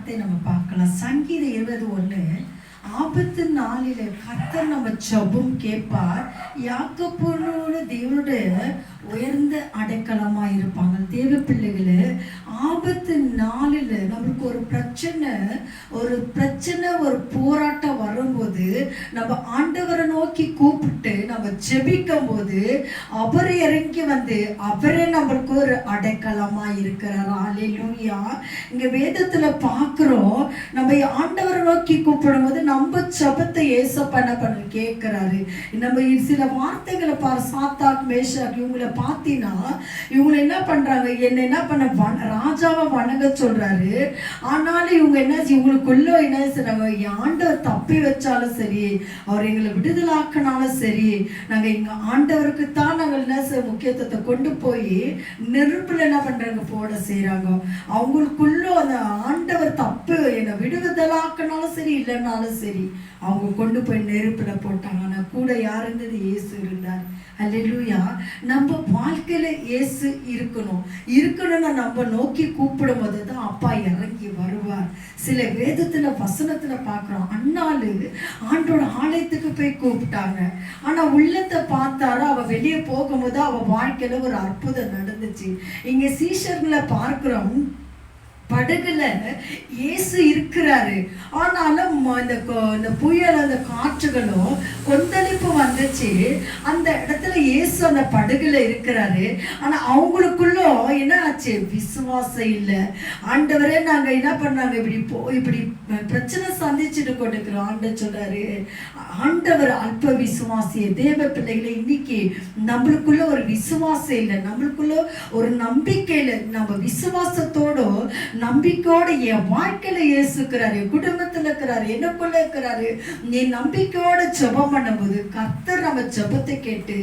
வார்த்தை நம்ம பார்க்கலாம். சங்கீதம் 20:1, ஆபத்து நாளில கர்த்தர் நம்ம ஜெபம் கேட்பார், யாக்கோபோட தேவனுடைய உயர்ந்த அடைக்கலமா இருப்பாங்க. தேவ பிள்ளைகளே, ஆபத்து நாளில நம்மளுக்கு ஒரு பிரச்சனை ஒரு போராட்டம் வரும்போது நம்ம ஆண்டவரை நோக்கி கூப்பிட்டு நம்ம ஜெபிக்கும் போது அவர் இறங்கி வந்து அவரே நம்மளுக்கு ஒரு அடைக்கலமா இருக்கிறார். அல்லேலூயா. இங்க வேதத்துல பார்க்கிறோம், நம்ம ஆண்டவரை நோக்கி கூப்பிடும் போது நம்ம ஜெபத்தை ஏசப்பா என்ன பண்ண கேட்கிறாரு. நம்ம சில வார்த்தைகளை பாரு, சாத்தாக் மேஷாக் இவங்களை பார்த்தீங்கன்னா இவங்க என்ன பண்றாங்க, என்ன பண்ண ராஜாவை வணங்க சொல்றாரு. ஆனாலும் இவங்க இவங்களுக்குள்ள என்ன செய்றாங்க, ஆண்டவர் தப்பி வச்சாலும் சரி, அவர் எங்களை விடுதலாக்கினாலும் சரி, நாங்க எங்க ஆண்டவருக்கு தான் நாங்கள் என்ன முக்கியத்துவத்தை கொண்டு போய் நெருப்புல என்ன பண்றாங்க போட செய்யறாங்க. அவங்களுக்குள்ள அந்த ஆண்டவர் தப்பு என்னை விடுதலாக்கினாலும் சரி இல்லைன்னாலும் சரி அவங்க கொண்டு போய் நெருப்புல போட்டாங்க. ஆனா கூட யார் இருந்தது? இயேசு இருந்தார். அல்லேலூயா. நம்ம வாழ்க்கையில இயேசு இருக்கணும்னு நம்ம நோக்கி கூப்பிடும் போது தான் அப்பா இறங்கி வருவார். சில வேதத்துல வசனத்துல பார்க்கிறோம், அண்ணாலு ஆண்டோட ஆலயத்துக்கு போய் கூப்பிட்டாங்க. ஆனா உள்ளத்தை பார்த்தாரு, அவ வெளியே போகும்போது அவ வாழ்க்கையில ஒரு அற்புதம் நடந்துச்சு. இங்க சீஷர்களை பார்க்கிறோம், படகுல இயேசு இருக்கிறாரு. ஆனாலும் இந்த புயல் அந்த காற்றுகளும் கொந்தளிப்பு வந்துச்சு. அந்த இடத்துல இயேசு அந்த படகுல இருக்கிறாரு. ஆனா அவங்களுக்குள்ள என்ன ஆச்சு? விசுவாசம் இல்லை. ஆண்டவரே நாங்க என்ன பண்ணாங்க, இப்படி பிரச்சனை சந்திச்சுட்டு கொண்டிருக்கிறோம். ஆண்டவர் சொல்றாரு, ஆண்டவர் அல்ப விசுவாசிய தேவ பிள்ளைகளை, இன்னைக்கு நம்மளுக்குள்ள ஒரு விசுவாசம் இல்லை, நம்மளுக்குள்ள ஒரு நம்பிக்கை இல்லை. நம்ம விசுவாசத்தோட நம்பிக்கையோட என் வாழ்க்கையில இயேசுக்கிறாரு, என் குடும்பத்துல இருக்கிறாரு, எனக்குள்ள இருக்கிறாரு. நீ நம்பிக்கையோட ஜெபம் பண்ணும்போது கர்த்தர் நம்ம ஜெபத்தை கேட்டு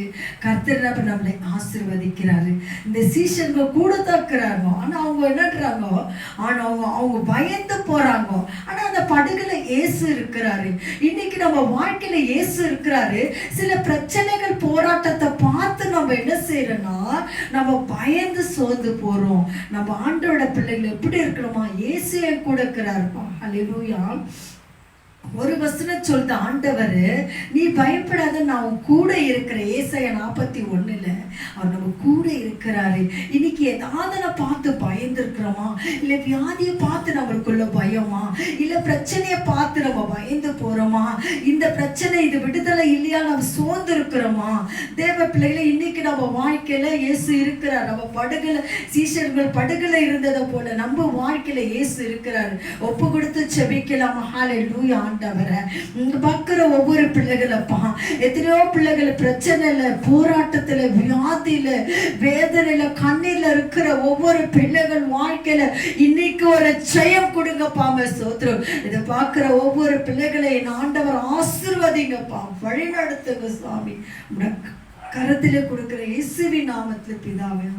கர்த்தர் நம்மளை ஆசீர்வதிக்கிறாரு. இந்த சீஷர்கள் கூட தான் இருக்கிறாங்க. ஆனா அவங்க என்னன்றாங்க, ஆனா அவங்க பயந்து போறாங்க. ஆனா அந்த படகுல இயேசு இருக்கிறாரு. இன்னைக்கு நம்ம வாழ்க்கையில இயேசு இருக்கிறாரு. சில பிரச்சனைகள் போராட்டத்தை பார்த்து நம்ம என்ன செய்யறோம்னா நம்ம பயந்து சோர்ந்து போறோம். நம்ம ஆண்டோட பிள்ளைகள் எப்படி இருக்கணுமா? இயேசு கூட இருக்கிறாருப்பா. அல்லேலூயா. ஒரு வசனம் சொல்லுது, ஆண்டவர் நீ பயப்படாத, நான் உன் கூட இருக்கிறேன். ஏசாயா 41 அவர் நம்ம கூட இருக்கிறாரு. இன்னைக்கு ஏதாவது பார்த்து பயந்து இருக்கிறோமா? இல்ல வியாதியை பார்த்து நம்மளுக்குள்ள பயமா? இல்ல பிரச்சனையை பார்த்து நம்ம பயந்து போறோமா? இந்த பிரச்சனை இது விடுதலை இல்லையா நம்ம சோர்ந்து இருக்கிறோமா? தேவ பிள்ளைகளை, இன்னைக்கு நம்ம வாழ்க்கையில இயேசு இருக்கிறார். நம்ம படகுல சீஷர்கள் படகுல இருந்ததை போல நம்ம வாழ்க்கையில இயேசு இருக்கிறார். ஒப்பு கொடுத்து செபிக்கலாமா? ஹல்லேலூயா. ஆண்டவரே, பார்க்கிற ஒவ்வொரு பிள்ளைகளப்பா, எத்தனையோ பிள்ளைகள் பிரச்சனையில, போராட்டத்துல, வியாதியில, வேதனையில, கண்ணீர்ல இருக்கிற ஒவ்வொரு பிள்ளைகள் வாழ்க்கையில இன்னைக்கு ஒரு ஜெயம் கொடுங்கப்பா. ஸ்தோத்திரம். இதை பார்க்கிற ஒவ்வொரு பிள்ளைகளை ஆண்டவர் ஆசீர்வதிங்கப்பா, வழி நடத்துங்க சுவாமி. கரத்தில கொடுக்கிற இயேசுவின் நாமத்தில் பிதாவே.